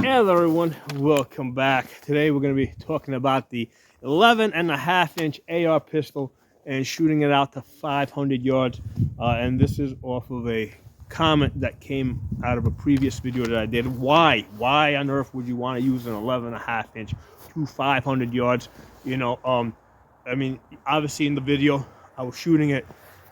Hello everyone, welcome back. Today we're going to be talking about the 11.5-inch AR pistol and shooting it out to 500 yards. And this is off of a comment that came out of a previous video that I did. Why on earth would you want to use an 11.5-inch to 500 yards? I mean, obviously in the video I was shooting it.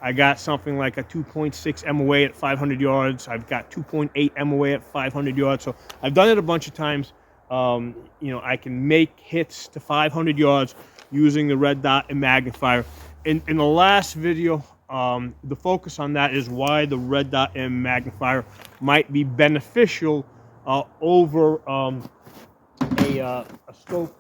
I got something like a 2.6 MOA at 500 yards. I've got 2.8 MOA at 500 yards. So I've done it a bunch of times. I can make hits to 500 yards using the red dot and magnifier. In the last video, the focus on that is why the red dot and magnifier might be beneficial over a scope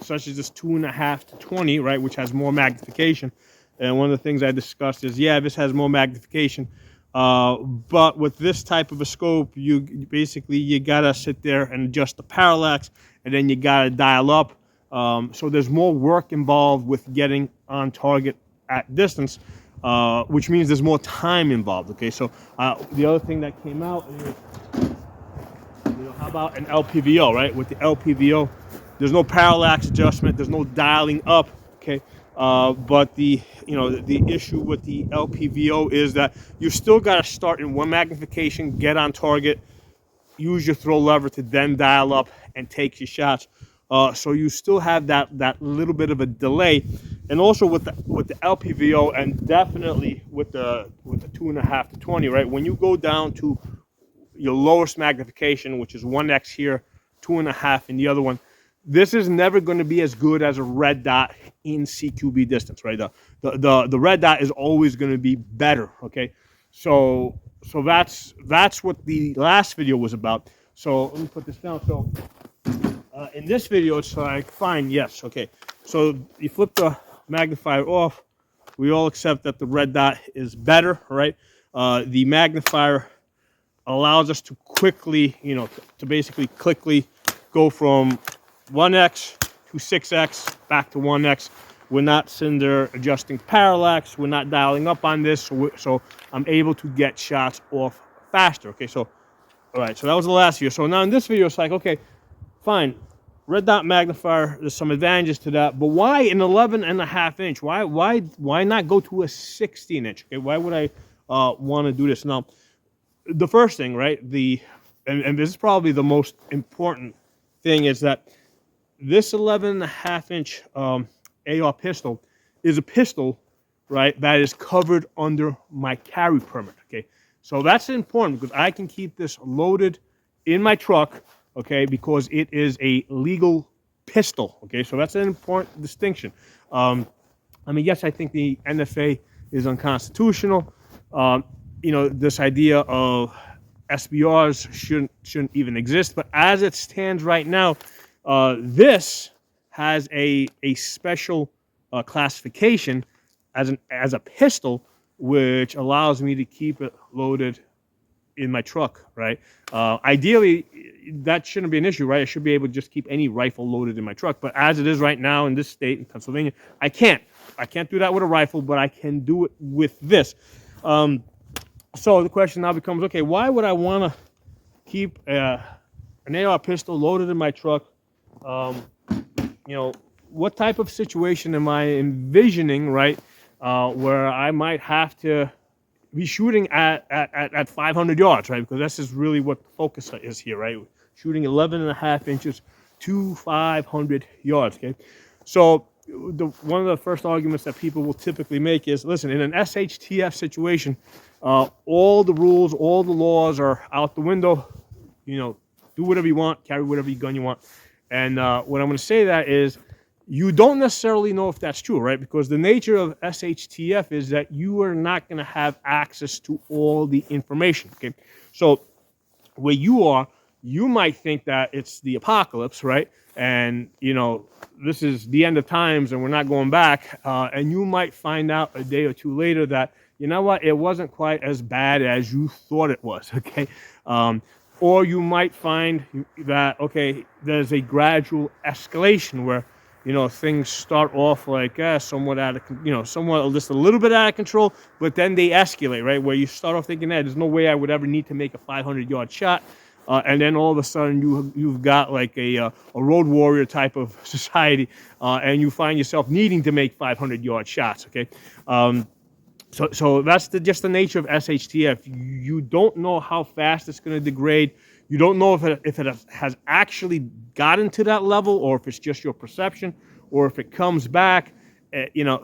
such as this 2.5 to 20, right, which has more magnification. And one of the things I discussed is, yeah, this has more magnification, but with this type of a scope, you gotta sit there and adjust the parallax, and then you gotta dial up. So there's more work involved with getting on target at distance, which means there's more time involved. Okay, so the other thing that came out is, how about an LPVO, right? With the LPVO, there's no parallax adjustment, there's no dialing up, okay? But the issue with the LPVO is that you still got to start in one magnification, get on target, use your throw lever to then dial up and take your shots. So you still have that little bit of a delay, and also with the LPVO, and definitely with the 2.5 to 20, right? When you go down to your lowest magnification, which is 1x here, 2.5 in the other one, this is never going to be as good as a red dot in CQB distance, right? The red dot is always going to be better, okay? So that's what the last video was about. So let me put this down. So in this video, it's like, fine, yes, okay. So you flip the magnifier off. We all accept that the red dot is better, right? The magnifier allows us to quickly, to basically quickly go from 1x to 6x back to 1x. We're not sitting there adjusting parallax. We're not dialing up on this, so I'm able to get shots off faster. Okay, so all right, so that was the last video. So now in this video, it's like, okay, fine, red dot magnifier. There's some advantages to that, but why an 11.5-inch? Why not go to a 16-inch? Okay, why would I want to do this now? The first thing, right? And this is probably the most important thing, is that this 11.5-inch AR pistol is a pistol, right, that is covered under my carry permit, okay? So that's important because I can keep this loaded in my truck, okay, because it is a legal pistol, okay? So that's an important distinction. Yes, I think the NFA is unconstitutional. This idea of SBRs shouldn't even exist, but as it stands right now, this has a special classification as a pistol, which allows me to keep it loaded in my truck, right? Ideally, that shouldn't be an issue, right? I should be able to just keep any rifle loaded in my truck, but as it is right now in this state, in Pennsylvania, I can't do that with a rifle, but I can do it with this. So the question now becomes, okay, why would I want to keep an AR pistol loaded in my truck? What type of situation am I envisioning, right, where I might have to be shooting at 500 yards, right? Because this is really what the focus is here, right? Shooting 11.5 inches to 500 yards, okay? So one of the first arguments that people will typically make is, listen, in an SHTF situation, all the rules, all the laws are out the window. Do whatever you want, carry whatever gun you want. And what I'm going to say that is, you don't necessarily know if that's true, right? Because the nature of SHTF is that you are not going to have access to all the information, okay? So where you are, you might think that it's the apocalypse, right? And, this is the end of times and we're not going back. And you might find out a day or two later that, you know what, it wasn't quite as bad as you thought it was, okay? Or you might find that, okay, there's a gradual escalation where, things start off like somewhat somewhat just a little bit out of control, but then they escalate, right? Where you start off thinking, there's no way I would ever need to make a 500-yard shot. and then all of a sudden you've got like a road warrior type of society, and you find yourself needing to make 500-yard shots. Okay, so that's just the nature of SHTF. You don't know how fast it's going to degrade. You don't know if it has actually gotten to that level, or if it's just your perception, or if it comes back.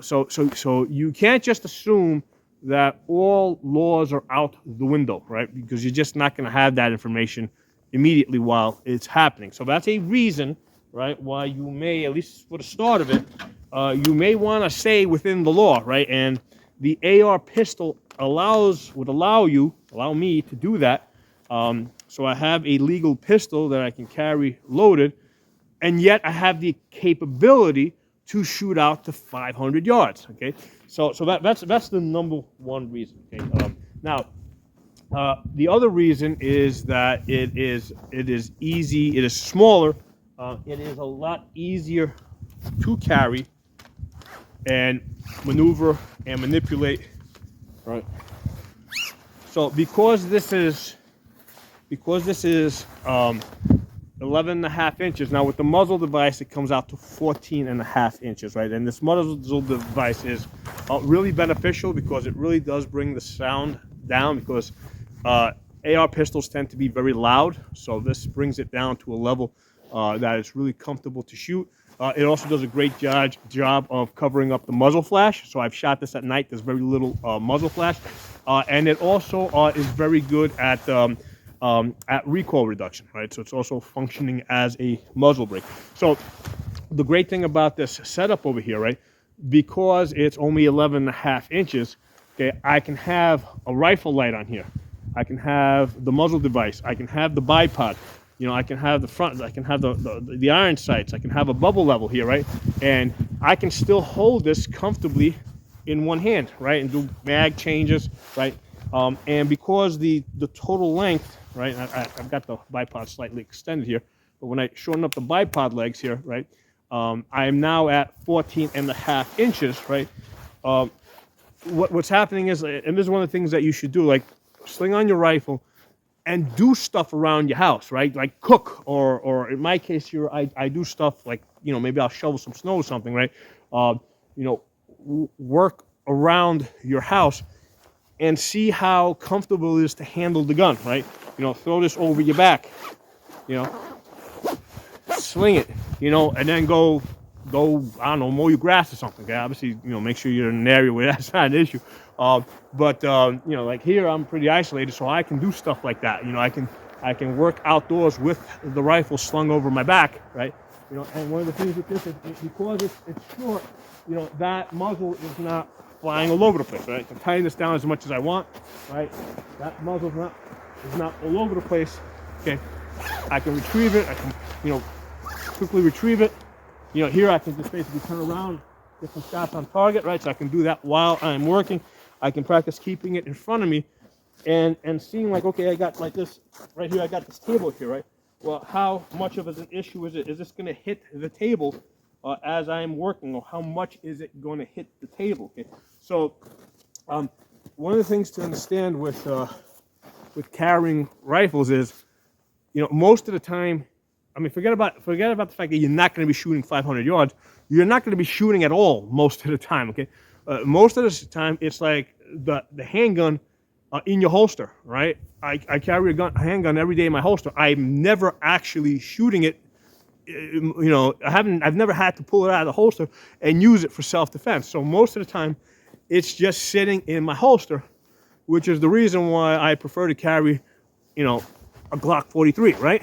So you can't just assume that all laws are out the window, right? Because you're just not going to have that information immediately while it's happening. So that's a reason, right, why you may, at least for the start of it, you may want to stay within the law, right? And the AR pistol would allow me to do that. So I have a legal pistol that I can carry loaded, and yet I have the capability to shoot out to 500 yards. Okay, so that's the number one reason. Okay, now the other reason is that it is easy. It is smaller. It is a lot easier to carry and maneuver and manipulate. Right. So because this is 11 and a half inches. Now with the muzzle device, it comes out to 14 and a half inches, right? And this muzzle device is really beneficial because it really does bring the sound down, because AR pistols tend to be very loud. So this brings it down to a level that is really comfortable to shoot. It also does a great job of covering up the muzzle flash. So I've shot this at night. There's very little muzzle flash. And it also is very good at recoil reduction, right? So it's also functioning as a muzzle brake. So the great thing about this setup over here, right, because it's only 11 and a half inches, okay, I can have a rifle light on here. I can have the muzzle device. I can have the bipod. I can have the front. I can have the iron sights. I can have a bubble level here, right? And I can still hold this comfortably in one hand, right, and do mag changes, right? And because the total length, right, I've got the bipod slightly extended here, but when I shorten up the bipod legs here, right, I am now at 14 and a half inches, right? What's happening is, and this is one of the things that you should do, like sling on your rifle and do stuff around your house, right? Like cook, or in my case here, I do stuff like, maybe I'll shovel some snow or something, right? Work around your house and see how comfortable it is to handle the gun, right? Throw this over your back, sling it, and then go, I don't know, mow your grass or something. Okay? Obviously, make sure you're in an area where that's not an issue. But like here, I'm pretty isolated, so I can do stuff like that. I can work outdoors with the rifle slung over my back, right? And one of the things with this is because it's short, that muzzle is not flying all over the place, right? I can tighten this down as much as I want, right? That muzzle is not all over the place. Okay, I can retrieve it. I can, quickly retrieve it. Here I can just basically turn around, get some shots on target, right? So I can do that while I'm working. I can practice keeping it in front of me, and seeing like, okay, I got like this right here. I got this table here, right? Well, how much of an issue is it? Is this going to hit the table as I'm working, or how much is it going to hit the table? Okay, so one of the things to understand with carrying rifles is, most of the time, forget about the fact that you're not going to be shooting 500 yards. You're not going to be shooting at all most of the time. Okay, most of the time it's like the handgun in your holster, right? I carry a handgun every day in my holster. I'm never actually shooting it. I've never had to pull it out of the holster and use it for self-defense. So most of the time, it's just sitting in my holster, which is the reason why I prefer to carry, a Glock 43, right?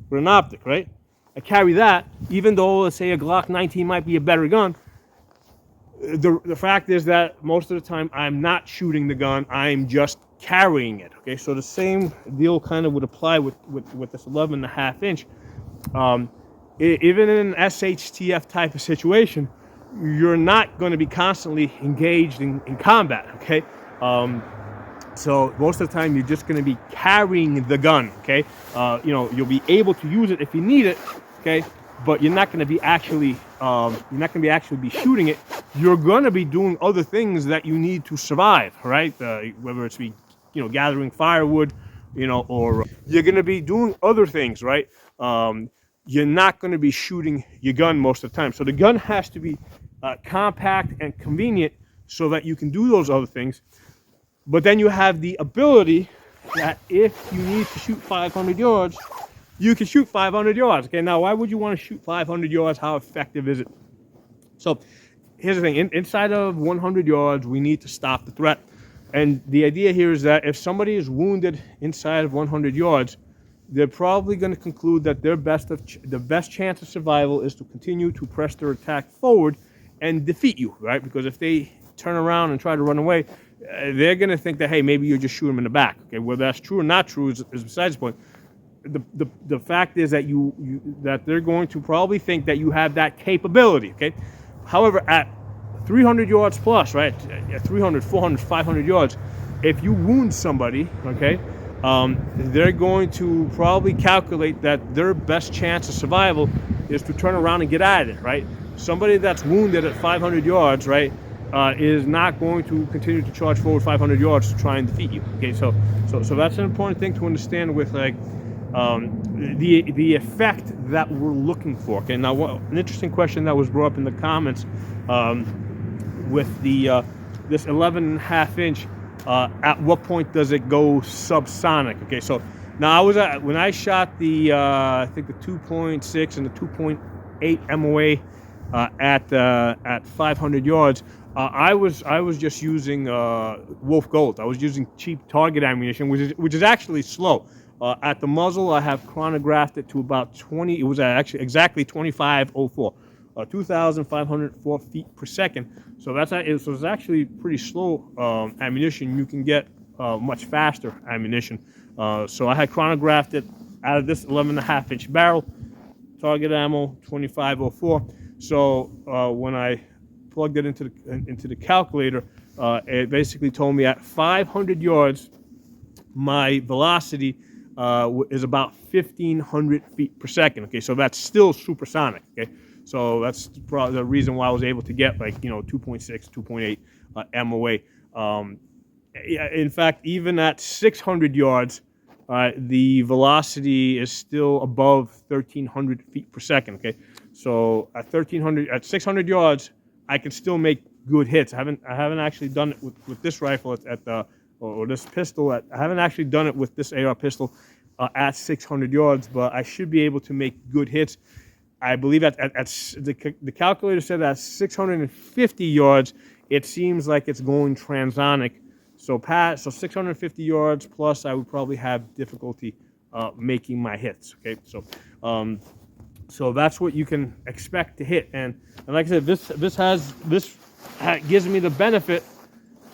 With an optic, right? I carry that, even though, let's say, a Glock 19 might be a better gun. The fact is that most of the time I'm not shooting the gun, I'm just carrying it. Okay, so the same deal kind of would apply with this 11 and a half inch. Even in an SHTF type of situation, you're not going to be constantly engaged in combat. Okay, so most of the time you're just going to be carrying the gun. Okay, you'll be able to use it if you need it. Okay, but you're not going to be actually be shooting it. You're going to be doing other things that you need to survive, right? Whether it's gathering firewood, or you're going to be doing other things, right? You're not going to be shooting your gun most of the time. So the gun has to be compact and convenient so that you can do those other things. But then you have the ability that if you need to shoot 500 yards, you can shoot 500 yards. Okay, now why would you want to shoot 500 yards? How effective is it? So here's the thing, inside of 100 yards, we need to stop the threat. And the idea here is that if somebody is wounded inside of 100 yards, they're probably going to conclude that the best chance of survival is to continue to press their attack forward and defeat you, right? Because if they turn around and try to run away, they're going to think that, hey, maybe you just shoot them in the back. Okay, whether that's true or not true is besides the point. The fact is that that they're going to probably think that you have that capability. Okay, however, at 300 yards plus, right, at 300, 400, 500 yards, if you wound somebody, okay, they're going to probably calculate that their best chance of survival is to turn around and get out of it, right? Somebody that's wounded at 500 yards, right, is not going to continue to charge forward 500 yards to try and defeat you. Okay, so that's an important thing to understand with like the effect that we're looking for. Okay, now an interesting question that was brought up in the comments with the this 11.5 inch. At what point does it go subsonic? Okay, so now when I shot the I think the 2.6 and the 2.8 MOA at 500 yards. I was just using Wolf Gold. I was using cheap target ammunition, which is actually slow. At the muzzle, I have chronographed it to about 20. It was actually exactly 2504, 2,504 feet per second. So it's actually pretty slow ammunition. You can get much faster ammunition. So I had chronographed it out of this 11.5 inch barrel. Target ammo 2504. So when I plugged it into the calculator, it basically told me at 500 yards, my velocity is about 1,500 feet per second. Okay, so that's still supersonic. Okay, so that's probably the reason why I was able to get 2.6, 2.8 MOA. In fact, even at 600 yards, the velocity is still above 1,300 feet per second. Okay, so at 600 yards, I can still make good hits. I haven't actually done it with this rifle or this pistol. I haven't actually done it with this AR pistol at 600 yards, but I should be able to make good hits. I believe the calculator said at 650 yards, it seems like it's going transonic. So 650 yards plus, I would probably have difficulty making my hits. Okay, so that's what you can expect to hit. And like I said, this gives me the benefit,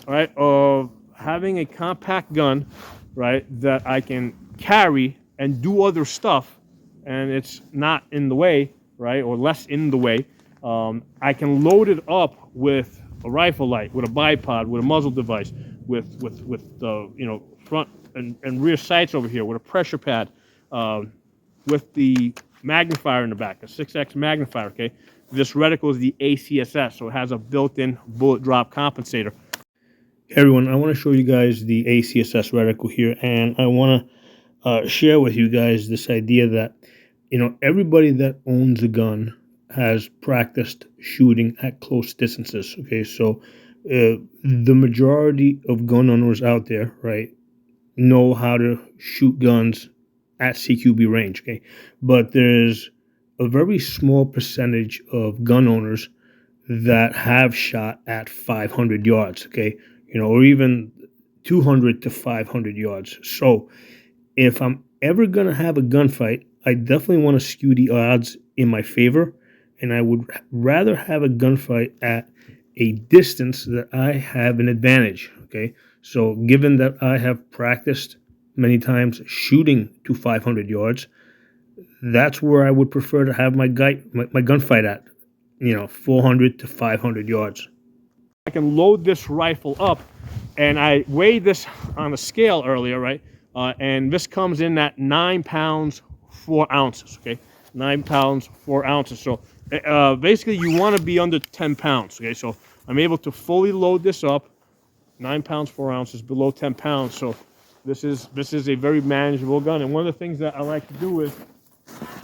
right, of having a compact gun, right, that I can carry and do other stuff, and it's not in the way, right, or less in the way. I can load it up with a rifle light, with a bipod, with a muzzle device, with front and rear sights over here, with a pressure pad, with the magnifier in the back, a 6x magnifier. Okay, this reticle is the ACSS, so it has a built-in bullet drop compensator. Hey everyone, I want to show you guys the ACSS reticle here, and I want to share with you guys this idea that everybody that owns a gun has practiced shooting at close distances. Okay, so the majority of gun owners out there, right, know how to shoot guns at CQB range. Okay, but there's a very small percentage of gun owners that have shot at 500 yards. Okay, or even 200 to 500 yards. So if I'm ever gonna have a gunfight, I definitely want to skew the odds in my favor, and I would rather have a gunfight at a distance that I have an advantage. Okay, so given that I have practiced many times shooting to 500 yards, that's where I would prefer to have my gunfight at, 400 to 500 yards. I can load this rifle up, and I weighed this on a scale earlier, right? And this comes in at 9 pounds 4 ounces. Okay, 9 pounds 4 ounces. So basically, you want to be under 10 pounds. Okay, so I'm able to fully load this up. 9 pounds 4 ounces, below 10 pounds. So this is a very manageable gun. And one of the things that I like to do is,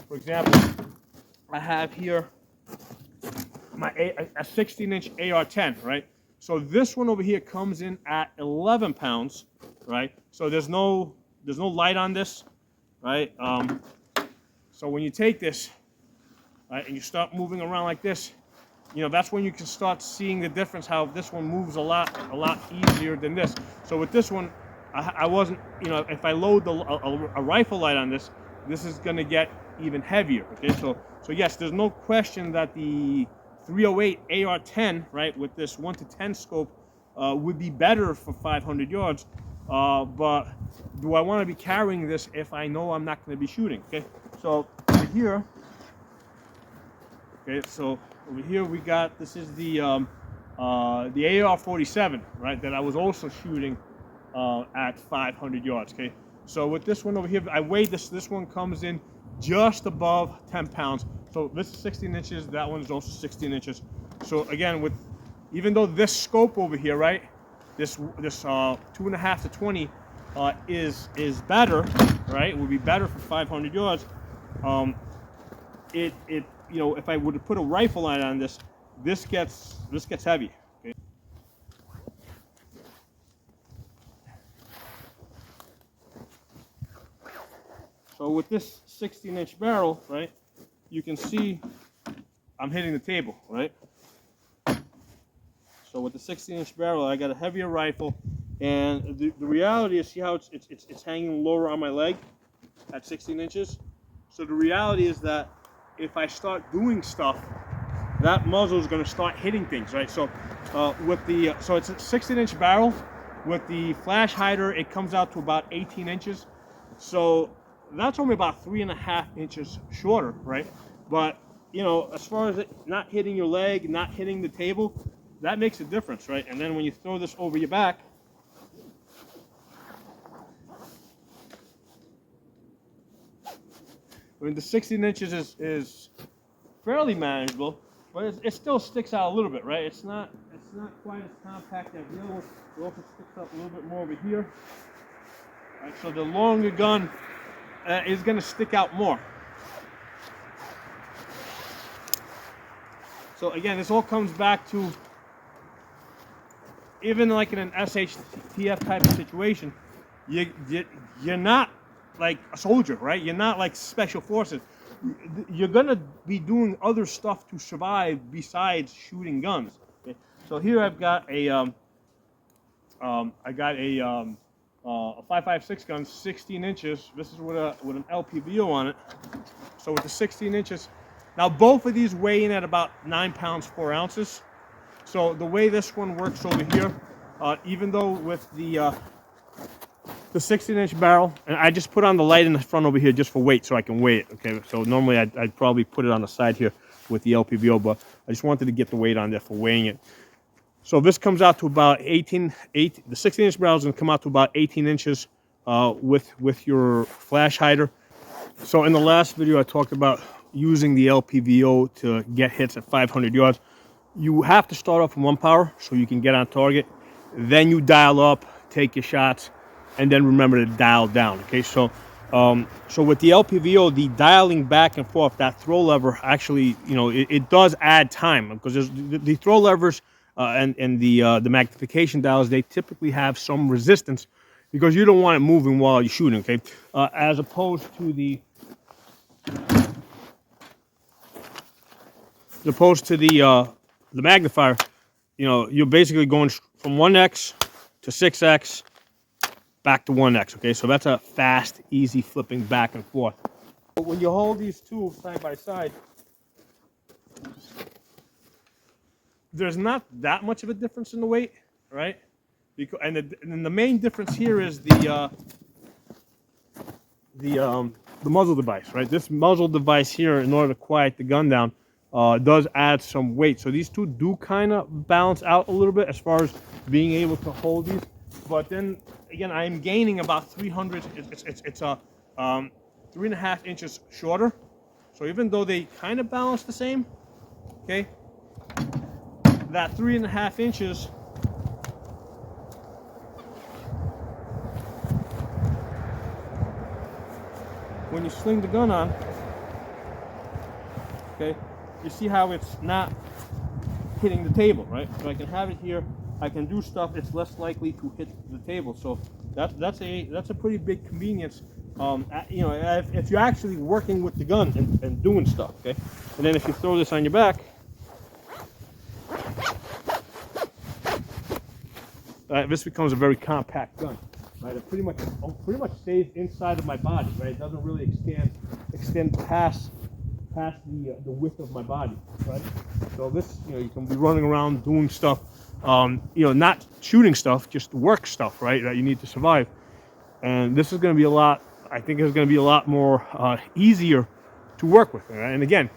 for example, I have here a 16-inch AR-10, right? So this one over here comes in at 11 pounds, right? So there's no light on this, right? So when you take this, right, and you start moving around like this, you know, that's when you can start seeing the difference, how this one moves a lot easier than this. So with this one, I wasn't, you know, if I load a rifle light on this, this is going to get even heavier, okay? So yes, there's no question that the 308 AR-10, right, with this 1-10 scope would be better for 500 yards, but do I want to be carrying this if I know I'm not going to be shooting, okay? So over here, okay, so over here we got, this is the AR-47, right, that I was also shooting at 500 yards, okay? So with this one over here, I weighed this one comes in just above 10 pounds. So this is 16 inches, that one is also 16 inches. So again, even though this scope over here, right, this 2.5 to 20 is better, right, it would be better for 500 yards. You know, if I were to put a rifle line on this, this gets heavy. Okay? So with this 16-inch barrel, right, you can see I'm hitting the table, right? So with the 16-inch barrel, I got a heavier rifle, and the reality is, see how it's hanging lower on my leg at 16 inches? So the reality is that if I start doing stuff, that muzzle is going to start hitting things, right? So so it's a 16-inch barrel. With the flash hider, it comes out to about 18 inches. So that's only about 3.5 inches shorter, right? But, you know, as far as it not hitting your leg, not hitting the table, that makes a difference, right? And then when you throw this over your back, I mean, the 16 inches is fairly manageable, but it still sticks out a little bit, right? It's not quite as compact as the other one. It also sticks up a little bit more over here. Right, so the longer gun is going to stick out more. So again, this all comes back to, even like in an SHTF type of situation, you're not like a soldier, right? You're not like special forces. You're gonna be doing other stuff to survive besides shooting guns. Okay? So here I've got a 5.56 gun, 16 inches. This is with an LPVO on it. So with the 16 inches, now both of these weigh in at about 9 pounds 4 ounces. So the way this one works over here, even though with the 16-inch barrel, and I just put on the light in the front over here just for weight so I can weigh it, okay? So normally I'd probably put it on the side here with the LPVO, but I just wanted to get the weight on there for weighing it. So this comes out to about the 16-inch barrel is going to come out to about 18 inches with your flash hider. So in the last video I talked about using the LPVO to get hits at 500 yards. You have to start off from 1 power so you can get on target. Then you dial up, take your shots, and then remember to dial down, okay? So so with the LPVO, the dialing back and forth, that throw lever actually, you know, it does add time, because the throw levers and the magnification dials, they typically have some resistance because you don't want it moving while you're shooting, okay? As opposed to the magnifier, you know, you're basically going from 1x to 6x back to 1x, okay? So that's a fast, easy flipping back and forth. But when you hold these two side by side, there's not that much of a difference in the weight, right? And the main difference here is the muzzle device, right? This muzzle device here, in order to quiet the gun down, does add some weight. So these two do kind of balance out a little bit as far as being able to hold these. But then again, I'm gaining about 300. It's 3.5 inches shorter. So even though they kind of balance the same, okay, that 3.5 inches when you sling the gun on, okay, you see how it's not hitting the table, right? So I can have it here. I can do stuff. It's less likely to hit the table. So that's a pretty big convenience. You know, if you're actually working with the gun and doing stuff, okay. And then if you throw this on your back, this becomes a very compact gun, right? It pretty much stays inside of my body, right? It doesn't really extend past the width of my body, right? So this, you know, you can be running around doing stuff, you know, not shooting stuff, just work stuff, right? That you need to survive. And this is going to be a lot. I think it's going to be a lot more easier to work with. Right? And again,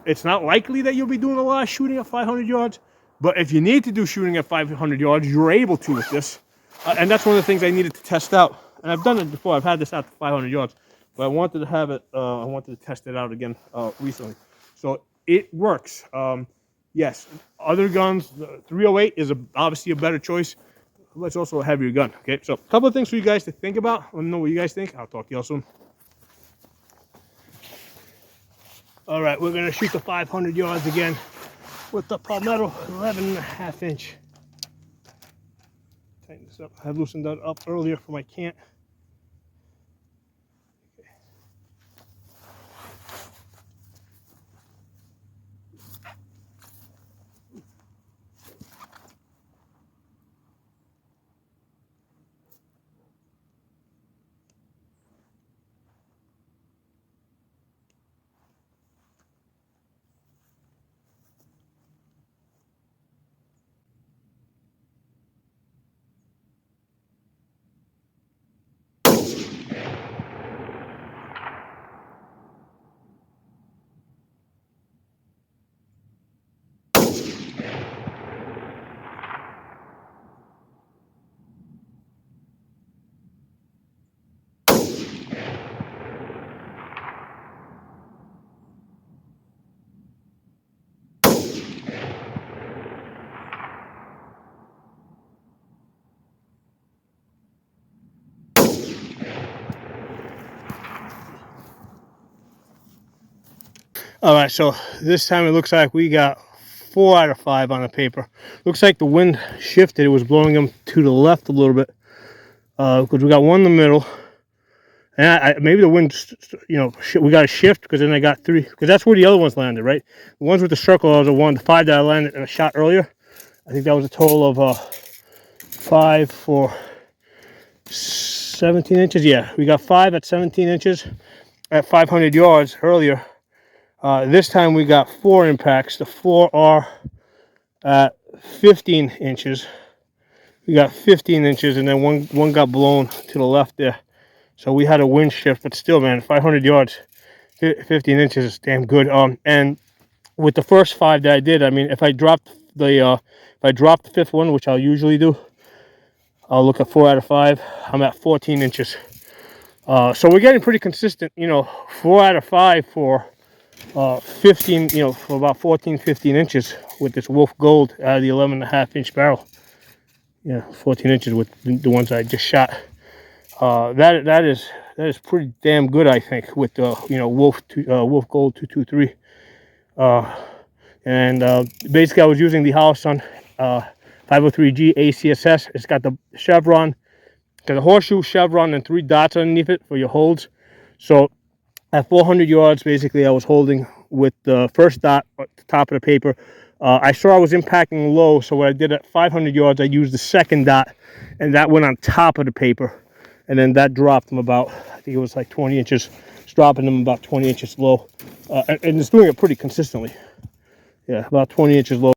it's not likely that you'll be doing a lot of shooting at 500 yards. But if you need to do shooting at 500 yards, you're able to with this. And that's one of the things I needed to test out. And I've done it before. I've had this out to 500 yards. But I wanted to have it, I wanted to test it out again recently. So it works. Yes, other guns, the 308 is obviously a better choice. But it's also a heavier gun. Okay, so a couple of things for you guys to think about. Let me know what you guys think. I'll talk to y'all soon. All right, we're going to shoot the 500 yards again with the Palmetto 11.5 inch. Tighten this up. I had loosened that up earlier for my cant. All right, so this time it looks like we got 4 out of 5 on the paper. Looks like the wind shifted. It was blowing them to the left a little bit because we got one in the middle. And maybe the wind, you know, we got a shift because then I got 3, because that's where the other ones landed, right? The ones with the circle are the 5 that I landed and I shot earlier. I think that was a total of 5 for 17 inches. Yeah, we got 5 at 17 inches at 500 yards earlier. This time we got 4 impacts. The 4 are at 15 inches. We got 15 inches, and then one got blown to the left there. So we had a wind shift, but still, man, 500 yards, 15 inches is damn good. And with the first 5 that I did, I mean, if I dropped the 5th one, which I'll usually do, I'll look at 4 out of 5. I'm at 14 inches. So we're getting pretty consistent, you know, 4 out of 5 for 15, you know, for about 14-15 inches with this Wolf Gold out of the 11.5 inch barrel. Yeah, 14 inches with the ones I just shot. That is pretty damn good, I think, with the you know, Wolf Gold 223. Basically I was using the Holosun 503G ACSS. It's got the chevron, got a horseshoe, chevron, and 3 dots underneath it for your holds. So at 400 yards, basically, I was holding with the first dot at the top of the paper. I saw I was impacting low, so what I did at 500 yards, I used the second dot, and that went on top of the paper. And then that dropped them about, I think it was like 20 inches. It's dropping them about 20 inches low. And it's doing it pretty consistently. Yeah, about 20 inches low.